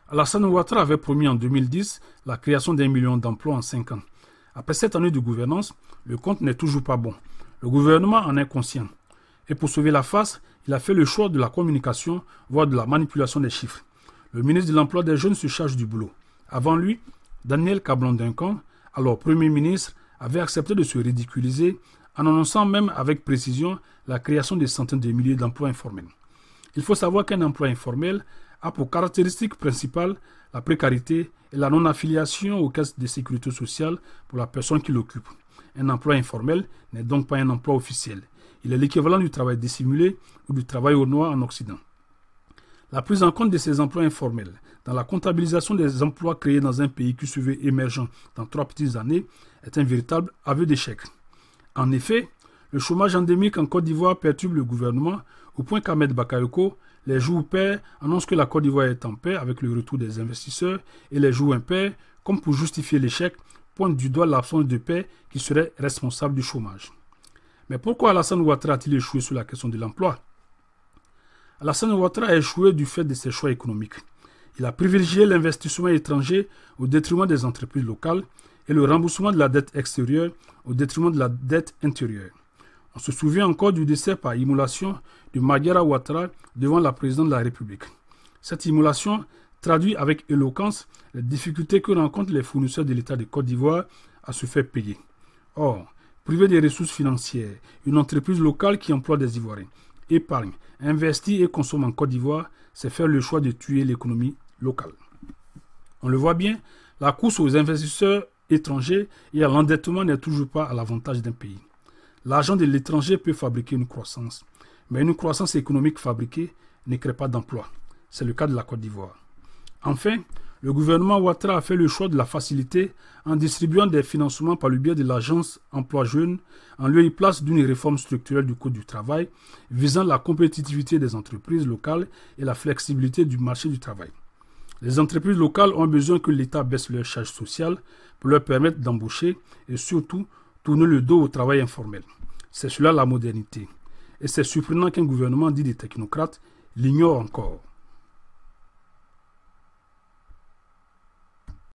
Alassane Ouattara avait promis en 2010 la création d'1 million d'emplois en 5 ans. Après 7 années de gouvernance, le compte n'est toujours pas bon. Le gouvernement en est conscient. Et pour sauver la face, il a fait le choix de la communication, voire de la manipulation des chiffres. Le ministre de l'Emploi des Jeunes se charge du boulot. Avant lui, Daniel Kablan-Duncan, alors Premier ministre, avait accepté de se ridiculiser en annonçant même avec précision la création de centaines de milliers d'emplois informels. Il faut savoir qu'un emploi informel a pour caractéristique principale la précarité et la non-affiliation aux caisses de sécurité sociale pour la personne qui l'occupe. Un emploi informel n'est donc pas un emploi officiel. Il est l'équivalent du travail dissimulé ou du travail au noir en Occident. La prise en compte de ces emplois informels dans la comptabilisation des emplois créés dans un pays qui se veut émergent dans 3 petites années est un véritable aveu d'échec. En effet, le chômage endémique en Côte d'Ivoire perturbe le gouvernement au point qu'Ahmed Bakayoko, les jours pairs, annonce que la Côte d'Ivoire est en paix avec le retour des investisseurs et les jours impairs, comme pour justifier l'échec, pointe du doigt l'absence de paix qui serait responsable du chômage. Mais pourquoi Alassane Ouattara a-t-il échoué sur la question de l'emploi? Alassane Ouattara a échoué du fait de ses choix économiques. Il a privilégié l'investissement étranger au détriment des entreprises locales et le remboursement de la dette extérieure au détriment de la dette intérieure. On se souvient encore du décès par immolation de Marguerite Ouattara devant la présidente de la République. Cette immolation traduit avec éloquence les difficultés que rencontrent les fournisseurs de l'État de Côte d'Ivoire à se faire payer. Or, privé des ressources financières, une entreprise locale qui emploie des Ivoiriens, épargne, investit et consomme en Côte d'Ivoire, c'est faire le choix de tuer l'économie locale. On le voit bien, la course aux investisseurs étrangers et à l'endettement n'est toujours pas à l'avantage d'un pays. L'argent de l'étranger peut fabriquer une croissance, mais une croissance économique fabriquée ne crée pas d'emploi. C'est le cas de la Côte d'Ivoire. Enfin, le gouvernement Ouattara a fait le choix de la facilité en distribuant des financements par le biais de l'agence Emploi Jeunes en lieu et place d'une réforme structurelle du Code du travail visant la compétitivité des entreprises locales et la flexibilité du marché du travail. Les entreprises locales ont besoin que l'État baisse leurs charges sociales pour leur permettre d'embaucher et surtout tourner le dos au travail informel. C'est cela la modernité. Et c'est surprenant qu'un gouvernement dit des technocrates l'ignore encore.